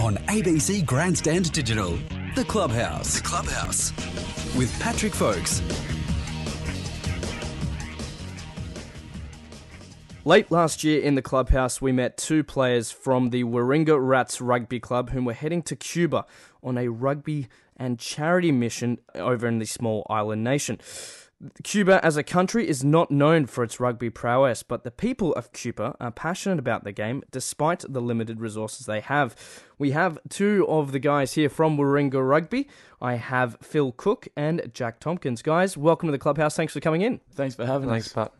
on ABC Grandstand Digital. The Clubhouse. With Patrick Folks. Late last year in the Clubhouse, we met two players from the Warringah Rats Rugby Club who were heading to Cuba on a rugby and charity mission over in the small island nation. Cuba as a country is not known for its rugby prowess, but the people of Cuba are passionate about the game despite the limited resources they have. We have two of the guys here from Warringah Rugby. I have Phil Cook and Jack Tomkins. Guys, welcome to the Clubhouse. Thanks for coming in. Thanks for having us. Pat.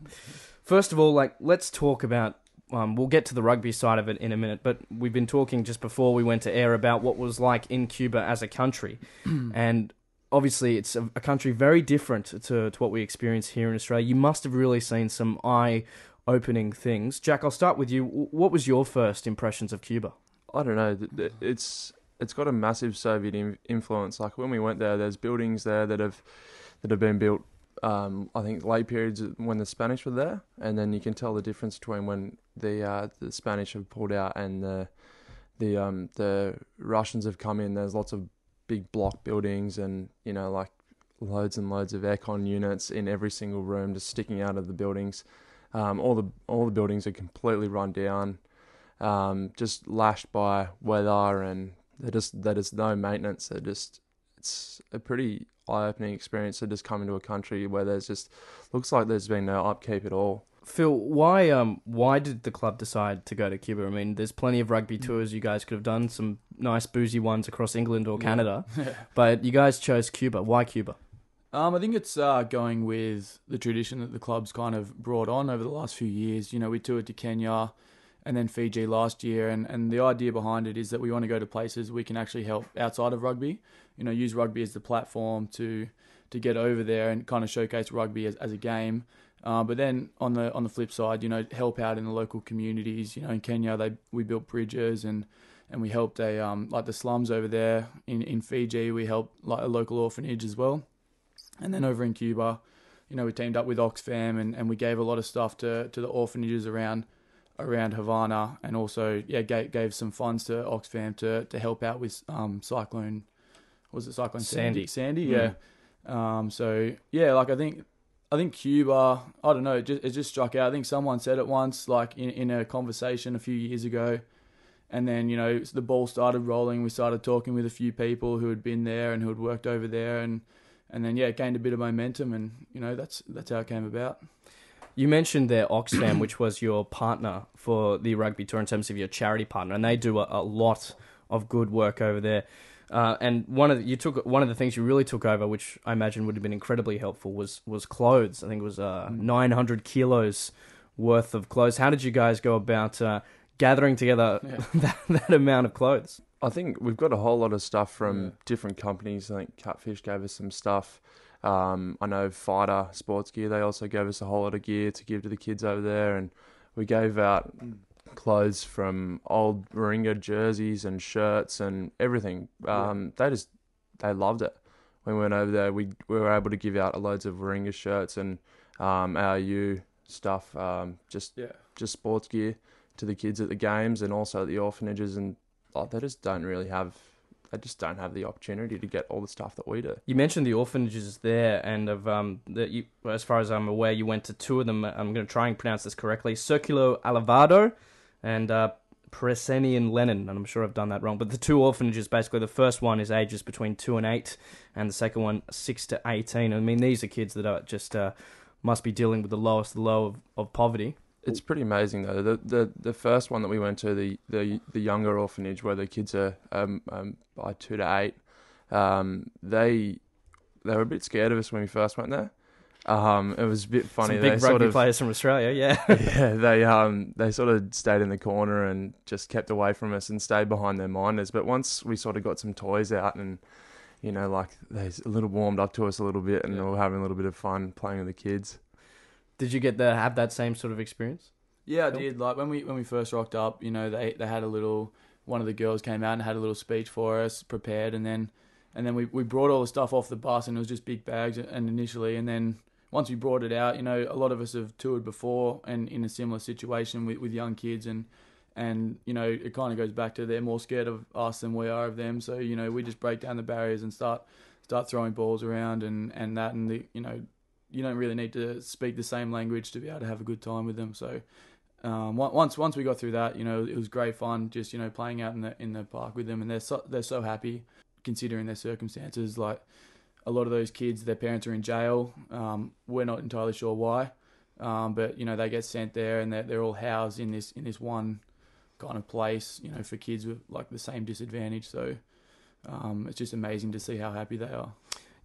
First of all, let's talk about, we'll get to the rugby side of it in a minute, but we've been talking just before we went to air about what was like in Cuba as a country. And obviously, it's a country very different to what we experience here in Australia. You must have really seen some eye-opening things. Jack, I'll start with you. What was your first impressions of Cuba? I don't know. It's got a massive Soviet influence. Like when we went there, there's buildings there that have been built. I think late periods when the Spanish were there, and then you can tell the difference between when the Spanish have pulled out and the Russians have come in. There's lots of big block buildings and like loads and loads of aircon units in every single room just sticking out of the buildings. All the buildings are completely run down, just lashed by weather, and there's no maintenance. It's a pretty eye-opening experience to just come into a country where looks like there's been no upkeep at all. Phil, why did the club decide to go to Cuba? I mean, there's plenty of rugby tours you guys could have done, some nice boozy ones across England or Canada, but you guys chose Cuba. Why Cuba? I think it's going with the tradition that the club's kind of brought on over the last few years. We toured to Kenya and then Fiji last year, and the idea behind it is that we want to go to places we can actually help outside of rugby. Use rugby as the platform to get over there and kind of showcase rugby as a game. But then on the flip side, help out in the local communities. In Kenya, we built bridges and we helped like the slums over there. In Fiji, we helped like a local orphanage as well. And then over in Cuba, we teamed up with Oxfam and we gave a lot of stuff to the orphanages around Havana, and also gave some funds to Oxfam to help out with Cyclone. Was it Cyclone Sandy? Sandy, yeah. I think Cuba, I don't know, it just struck out. I think someone said it once, like in a conversation a few years ago, and then the ball started rolling. We started talking with a few people who had been there and who had worked over there, and then it gained a bit of momentum, and that's how it came about. You mentioned there Oxfam, which was your partner for the rugby tour in terms of your charity partner, and they do a lot of good work over there. And one of the things you really took over, which I imagine would have been incredibly helpful, was clothes. I think it was 900 kilos worth of clothes. How did you guys go about gathering together that amount of clothes? I think we've got a whole lot of stuff from different companies. I think Catfish gave us some stuff. I know Fighter Sports Gear, they also gave us a whole lot of gear to give to the kids over there, and we gave out clothes from old Warringah jerseys and shirts and everything. They loved it. When we went over there, we were able to give out loads of Warringah shirts and our U stuff, just sports gear to the kids at the games and also at the orphanages, and they just don't have the opportunity to get all the stuff that we do. You mentioned the orphanages there, and as far as I'm aware, you went to two of them. I'm going to try and pronounce this correctly: Circulo Alvarado and Preseni and Lenin, and I'm sure I've done that wrong. But the two orphanages, basically, the first one is ages between 2 and 8, and the second one 6 to 18. I mean, these are kids that are just must be dealing with the lowest low of poverty. It's pretty amazing though. The first one that we went to, the younger orphanage where the kids are by 2 to 8, they were a bit scared of us when we first went there. It was a bit funny. Some big rugby players from Australia, yeah. They sort of stayed in the corner and just kept away from us and stayed behind their minders. But once we sort of got some toys out and they a little warmed up to us a little bit, and we were having a little bit of fun playing with the kids. Did you get to have that same sort of experience? Yeah, I did. Like when we first rocked up, they had one of the girls came out and had a little speech for us, prepared, and then we brought all the stuff off the bus, and it was just big bags and initially, and then once we brought it out, a lot of us have toured before and in a similar situation with young kids, and And, it kind of goes back to they're more scared of us than we are of them. So, we just break down the barriers and start throwing balls around and that. And, you don't really need to speak the same language to be able to have a good time with them. So once we got through that, it was great fun just, playing out in the park with them. And they're so happy considering their circumstances. Like a lot of those kids, their parents are in jail. We're not entirely sure why. But, they get sent there and they're all housed in this one kind of place, for kids with like the same disadvantage. So it's just amazing to see how happy they are.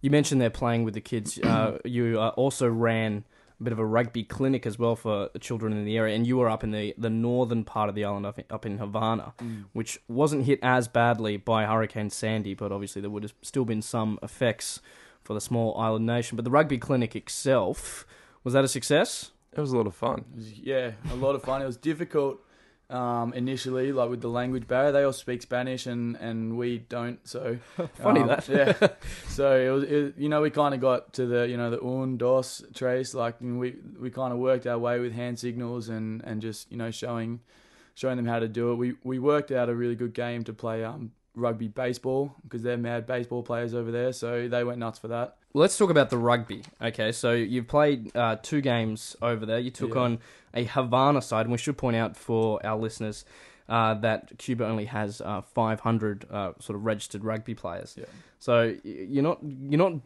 You mentioned they're playing with the kids. You also ran a bit of a rugby clinic as well for children in the area, and you were up in the northern part of the island, up in Havana, which wasn't hit as badly by Hurricane Sandy, but obviously there would have still been some effects for the small island nation. But the rugby clinic itself, was that a success? It was a lot of fun. Yeah, a lot of fun. It was difficult initially, like with the language barrier. They all speak Spanish and we don't. So funny that. Yeah. So it was, we kind of got to the the un, dos, tres. Like we kind of worked our way with hand signals and just showing them how to do it. We worked out a really good game to play rugby baseball because they're mad baseball players over there. So they went nuts for that. Well, let's talk about the rugby. Okay, so you've played 2 games over there. You took on a Havana side, and we should point out for our listeners that Cuba only has 500 sort of registered rugby players. Yeah. So you're not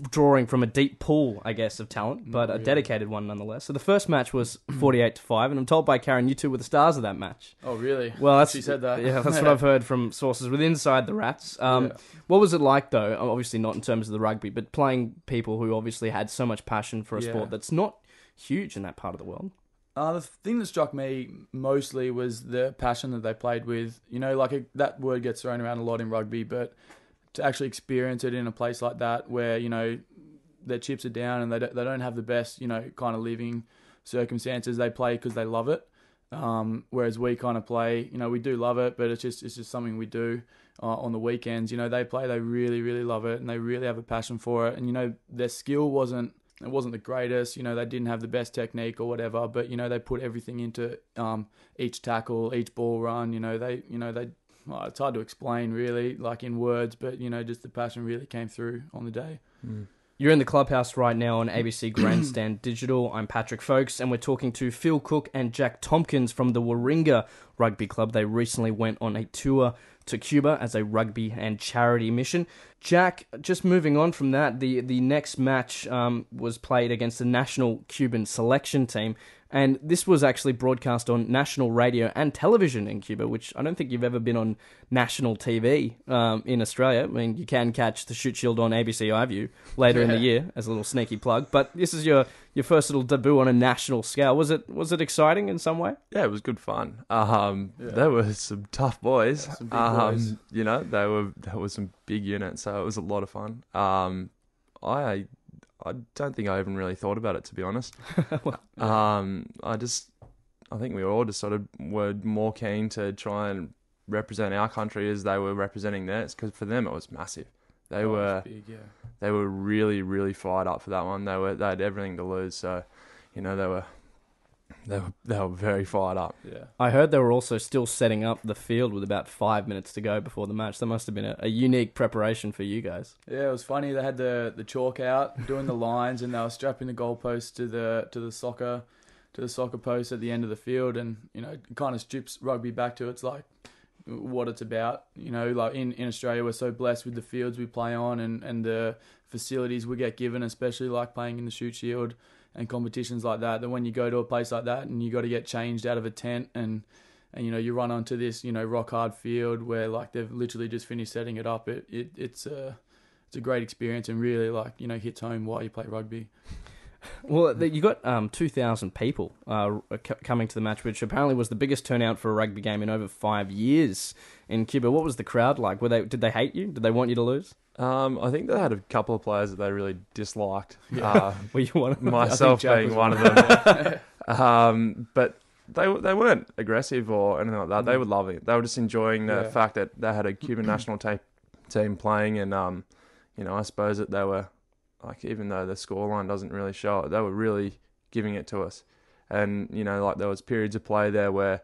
drawing from a deep pool, I guess, of talent, but a dedicated one nonetheless. So the first match was 48-5, and I'm told by Karen you two were the stars of that match. Oh, really? Well, she said that. Yeah, that's what I've heard from sources with inside the Rats. What was it like, though? Obviously not in terms of the rugby, but playing people who obviously had so much passion for a sport that's not huge in that part of the world. The thing that struck me mostly was the passion that they played with. That word gets thrown around a lot in rugby, but to actually experience it in a place like that where, their chips are down and they don't have the best, kind of living circumstances. They play because they love it. Whereas we kind of play, we do love it, but it's just something we do on the weekends. They play, they really, really love it and they really have a passion for it. And, their skill wasn't the greatest, they didn't have the best technique or whatever, but, they put everything into each tackle, each ball run, it's hard to explain really, like in words, but, just the passion really came through on the day. You're in the Clubhouse right now on ABC Grandstand Digital. I'm Patrick Folkes, and we're talking to Phil Cook and Jack Tomkins from the Warringah Rugby Club. They recently went on a tour to Cuba as a rugby and charity mission. Jack, just moving on from that, the next match was played against the national Cuban selection team, and this was actually broadcast on national radio and television in Cuba, which I don't think you've ever been on national TV in Australia. I mean, you can catch the Shoot Shield on ABC iView later in the year as a little sneaky plug, but this is your first little debut on a national scale. Was it exciting in some way? Yeah, it was good fun. There were some tough boys. Yeah, some big boys. There was some big units, so it was a lot of fun. I don't think I even really thought about it, to be honest. I think we all just sort of were more keen to try and represent our country as they were representing theirs, because for them it was massive. They were big, yeah. They were really, really fired up for that one. They had everything to lose, so they were very fired up. Yeah. I heard they were also still setting up the field with about 5 minutes to go before the match. That must have been a unique preparation for you guys. Yeah, it was funny. They had the chalk out, doing the lines, and they were strapping the goalposts to the soccer post at the end of the field, and it kind of strips rugby back to its like what it's about. Like in Australia, we're so blessed with the fields we play on and the facilities we get given, especially like playing in the Shoot Shield and competitions like that when you go to a place like that and you got to get changed out of a tent and you run onto this rock hard field where like they've literally just finished setting it up. It's a great experience and really like hits home why you play rugby. Well, you got 2,000 people coming to the match, which apparently was the biggest turnout for a rugby game in over 5 years in Cuba. What was the crowd like? Did they hate you? Did they want you to lose? I think they had a couple of players that they really disliked. Yeah. Were you one of them? Myself being one of them. But they weren't aggressive or anything like that. They were loving it. They were just enjoying the fact that they had a Cuban national team playing, and I suppose that they were like, even though the scoreline doesn't really show it, they were really giving it to us. And like there was periods of play there where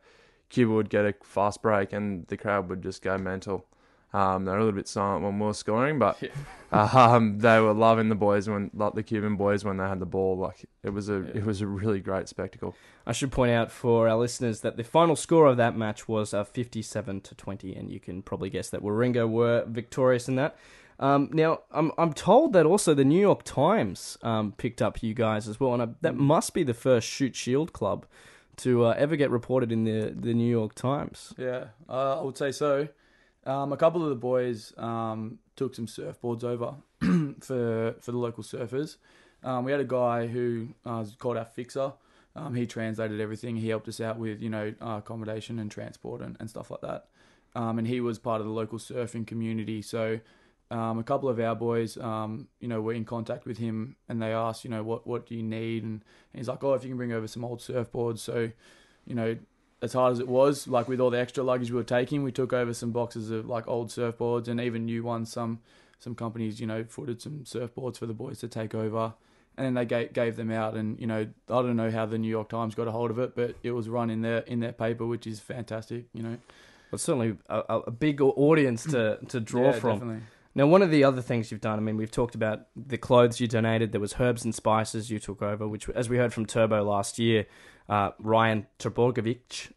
Cuba would get a fast break and the crowd would just go mental. They were a little bit silent when we were scoring, but they were loving the boys the Cuban boys when they had the ball. Like it was a really great spectacle. I should point out for our listeners that the final score of that match was 57-20, and you can probably guess that Warringah were victorious in that. Now, I'm told that also the New York Times picked up you guys as well, and that must be the first Shoot Shield club to ever get reported in the New York Times. Yeah, I would say so. A couple of the boys took some surfboards over for the local surfers. We had a guy who was called our fixer. He translated everything. He helped us out with accommodation and transport and stuff like that. And he was part of the local surfing community. So a couple of our boys, were in contact with him, and they asked, what do you need? And he's like, if you can bring over some old surfboards. So, as hard as it was, like with all the extra luggage we were taking, we took over some boxes of like old surfboards and even new ones. Some companies, footed some surfboards for the boys to take over, and then they gave them out. And I don't know how the New York Times got a hold of it, but it was run in their paper, which is fantastic. It's certainly a big audience to draw from. Definitely. Now, one of the other things you've done, I mean, we've talked about the clothes you donated. There was herbs and spices you took over, which, as we heard from Turbo last year, Ryan Trbogovic,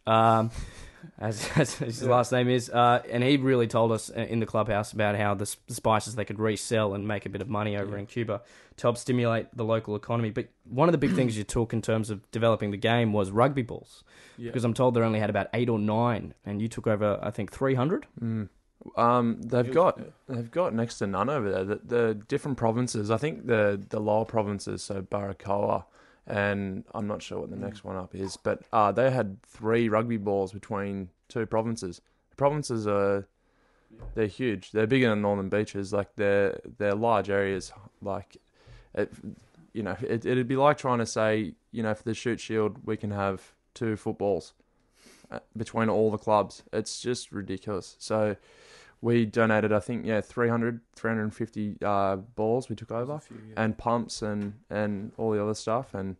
as his last name is, and he really told us in the clubhouse about how the spices they could resell and make a bit of money over in Cuba to help stimulate the local economy. But one of the big things you took in terms of developing the game was rugby balls, because I'm told they only had about 8 or 9, and you took over, I think, 300? They've got next to none over there. The different provinces, I think the lower provinces, so Baracoa, and I'm not sure what the next one up is, but they had 3 rugby balls between 2 provinces. The provinces they're huge. They're bigger than Northern Beaches. Like they're large areas. Like it'd be like trying to say, for the Shoot Shield we can have 2 footballs between all the clubs. It's just ridiculous. So we donated, I think, 350 balls we took over, and pumps and all the other stuff, and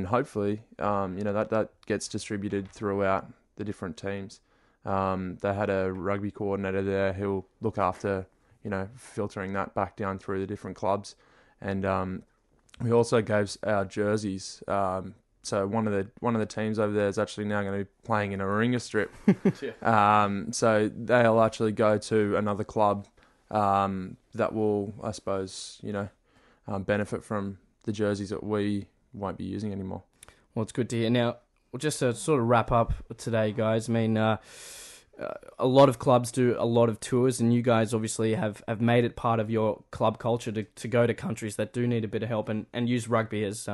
hopefully, that gets distributed throughout the different teams. They had a rugby coordinator there who'll look after, filtering that back down through the different clubs, and we also gave our jerseys. So one of the teams over there is actually now going to be playing in a Warringah strip. So they'll actually go to another club that will, I suppose, benefit from the jerseys that we won't be using anymore. Well, it's good to hear. Now, just to sort of wrap up today, guys, I mean, a lot of clubs do a lot of tours, and you guys obviously have made it part of your club culture to go to countries that do need a bit of help and use rugby as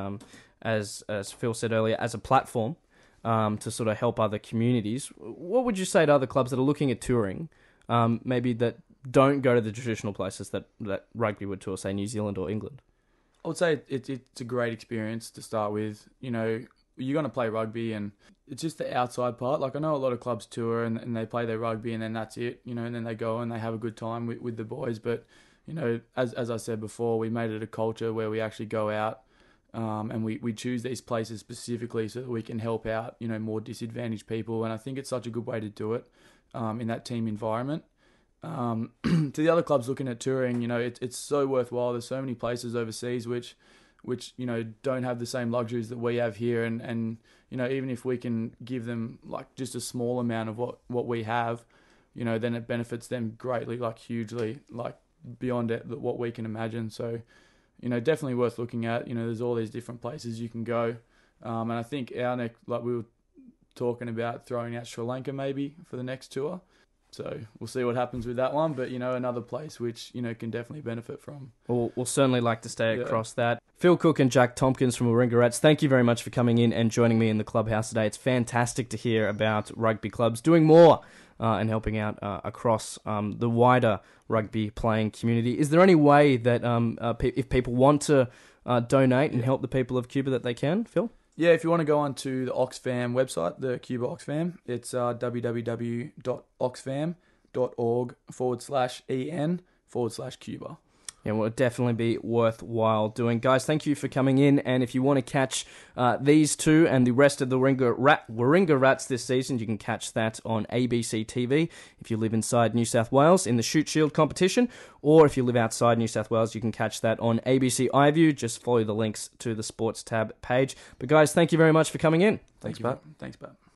Phil said earlier, as a platform to sort of help other communities. What would you say to other clubs that are looking at touring, maybe that don't go to the traditional places that rugby would tour, say New Zealand or England? I would say it's a great experience to start with. You're going to play rugby, and it's just the outside part. Like, I know a lot of clubs tour and they play their rugby and then that's it, and then they go and they have a good time with the boys. But, as I said before, we made it a culture where we actually go out, and we choose these places specifically so that we can help out, more disadvantaged people. And I think it's such a good way to do it in that team environment. To the other clubs looking at touring, it's so worthwhile. There's so many places overseas which don't have the same luxuries that we have here. And even if we can give them like just a small amount of what we have, then it benefits them greatly, like hugely, like beyond what we can imagine. So, definitely worth looking at. There's all these different places you can go. And I think our next, like we were talking about throwing out Sri Lanka maybe for the next tour. So we'll see what happens with that one. But, another place which, can definitely benefit from. We'll certainly like to stay across that. Phil Cook and Jack Tomkins from Warringah Rats, thank you very much for coming in and joining me in the clubhouse today. It's fantastic to hear about rugby clubs doing more and helping out across the wider rugby playing community. Is there any way that if people want to donate and help the people of Cuba that they can, Phil? Yeah, if you want to go on to the Oxfam website, the Cuba Oxfam, it's www.oxfam.org/en/Cuba. Yeah, well, it'll definitely be worthwhile doing. Guys, thank you for coming in. And if you want to catch these two and the rest of the Warringah Rats this season, you can catch that on ABC TV if you live inside New South Wales in the Shoot Shield competition. Or if you live outside New South Wales, you can catch that on ABC iView. Just follow the links to the Sports tab page. But guys, thank you very much for coming in. Thanks, Pat.